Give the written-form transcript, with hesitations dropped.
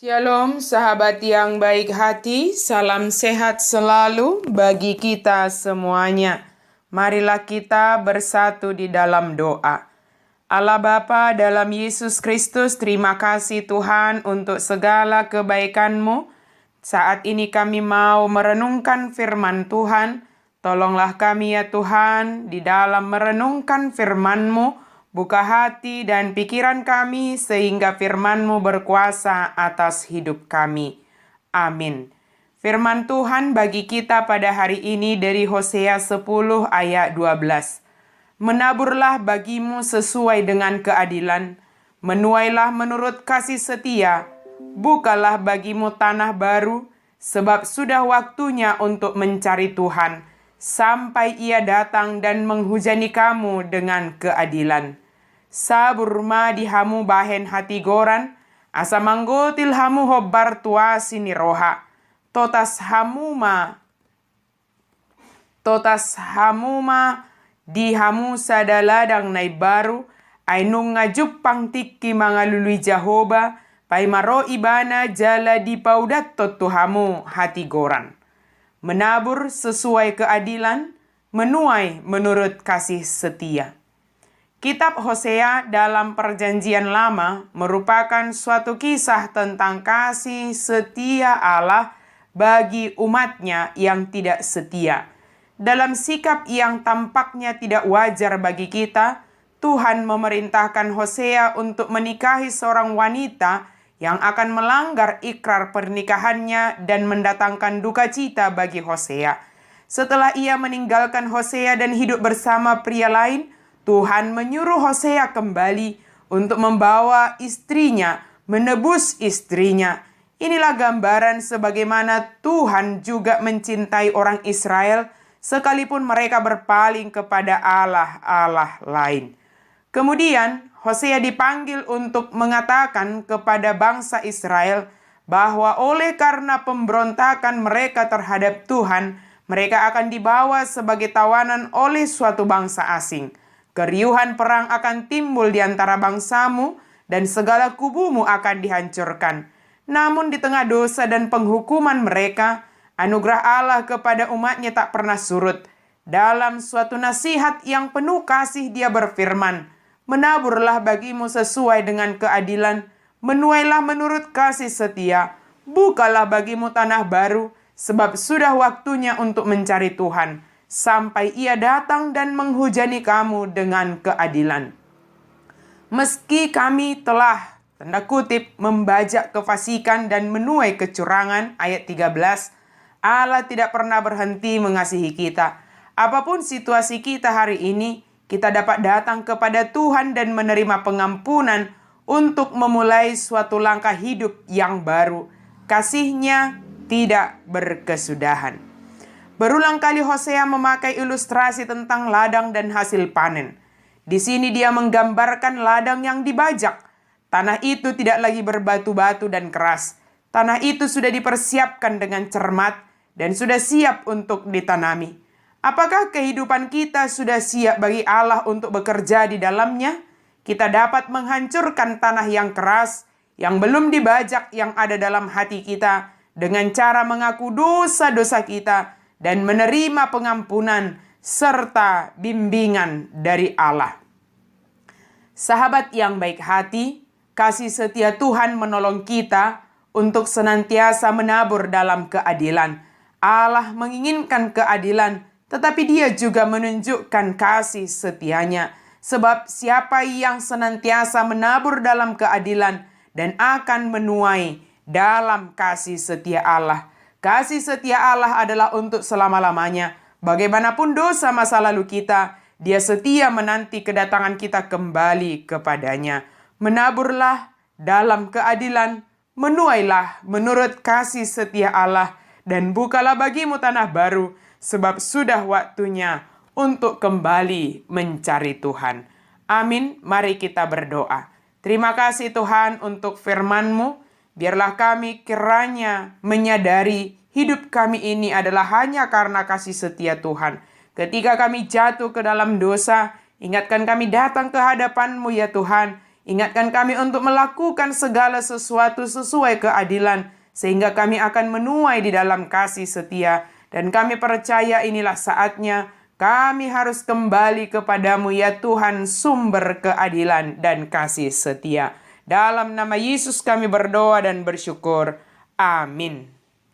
Shalom sahabat yang baik hati, salam sehat selalu bagi kita semuanya. Marilah kita bersatu di dalam doa. Allah Bapa dalam Yesus Kristus, terima kasih Tuhan untuk segala kebaikan-Mu. Saat ini kami mau merenungkan firman Tuhan. Tolonglah kami ya Tuhan di dalam merenungkan firman-Mu. Buka hati dan pikiran kami sehingga firman-Mu berkuasa atas hidup kami. Amin. Firman Tuhan bagi kita pada hari ini dari Hosea 10 ayat 12. Menaburlah bagimu sesuai dengan keadilan, menuailah menurut kasih setia, bukalah bagimu tanah baru, sebab sudah waktunya untuk mencari Tuhan, sampai Ia datang dan menghujani kamu dengan keadilan. Saburma dihamu bahen hati goran, asa manggotil hamu hobbar tuasi ni roha. Totas hamuma di hamu sadaladang nai baru, ainung ngajupang tiki mangalului Jahoba, pai maro ibana jala di paudat totu hamu hati goran. Menabur sesuai keadilan, menuai menurut kasih setia. Kitab Hosea dalam Perjanjian Lama merupakan suatu kisah tentang kasih setia Allah bagi umatnya yang tidak setia. Dalam sikap yang tampaknya tidak wajar bagi kita, Tuhan memerintahkan Hosea untuk menikahi seorang wanita yang akan melanggar ikrar pernikahannya dan mendatangkan duka cita bagi Hosea. Setelah ia meninggalkan Hosea dan hidup bersama pria lain, Tuhan menyuruh Hosea kembali untuk membawa istrinya, menebus istrinya. Inilah gambaran sebagaimana Tuhan juga mencintai orang Israel sekalipun mereka berpaling kepada Allah lain. Kemudian Hosea dipanggil untuk mengatakan kepada bangsa Israel bahwa oleh karena pemberontakan mereka terhadap Tuhan, mereka akan dibawa sebagai tawanan oleh suatu bangsa asing. Keriuhan perang akan timbul di antara bangsamu dan segala kubumu akan dihancurkan. Namun di tengah dosa dan penghukuman mereka, anugerah Allah kepada umatnya tak pernah surut. Dalam suatu nasihat yang penuh kasih dia berfirman, menaburlah bagimu sesuai dengan keadilan, menuailah menurut kasih setia, bukalah bagimu tanah baru, sebab sudah waktunya untuk mencari Tuhan, sampai Ia datang dan menghujani kamu dengan keadilan. Meski kami telah, tanda kutip, membajak kefasikan dan menuai kecurangan, ayat 13, Allah tidak pernah berhenti mengasihi kita. Apapun situasi kita hari ini, kita dapat datang kepada Tuhan dan menerima pengampunan untuk memulai suatu langkah hidup yang baru. Kasih-Nya tidak berkesudahan. Berulang kali Hosea memakai ilustrasi tentang ladang dan hasil panen. Di sini dia menggambarkan ladang yang dibajak. Tanah itu tidak lagi berbatu-batu dan keras. Tanah itu sudah dipersiapkan dengan cermat dan sudah siap untuk ditanami. Apakah kehidupan kita sudah siap bagi Allah untuk bekerja di dalamnya? Kita dapat menghancurkan tanah yang keras, yang belum dibajak yang ada dalam hati kita dengan cara mengaku dosa-dosa kita dan menerima pengampunan serta bimbingan dari Allah. Sahabat yang baik hati, kasih setia Tuhan menolong kita untuk senantiasa menabur dalam keadilan. Allah menginginkan keadilan, tetapi Dia juga menunjukkan kasih setianya. Sebab siapa yang senantiasa menabur dalam keadilan dan akan menuai dalam kasih setia Allah. Kasih setia Allah adalah untuk selama-lamanya. Bagaimanapun dosa masa lalu kita, Dia setia menanti kedatangan kita kembali kepadanya. Menaburlah dalam keadilan, menuailah menurut kasih setia Allah, dan bukalah bagimu tanah baru, sebab sudah waktunya untuk kembali mencari Tuhan. Amin, mari kita berdoa. Terima kasih Tuhan untuk firman-Mu. Biarlah kami kiranya menyadari hidup kami ini adalah hanya karena kasih setia Tuhan. Ketika kami jatuh ke dalam dosa, ingatkan kami datang ke hadapan-Mu ya Tuhan. Ingatkan kami untuk melakukan segala sesuatu sesuai keadilan, sehingga kami akan menuai di dalam kasih setia. Dan kami percaya inilah saatnya kami harus kembali kepadamu ya Tuhan, sumber keadilan dan kasih setia. Dalam nama Yesus kami berdoa dan bersyukur. Amin.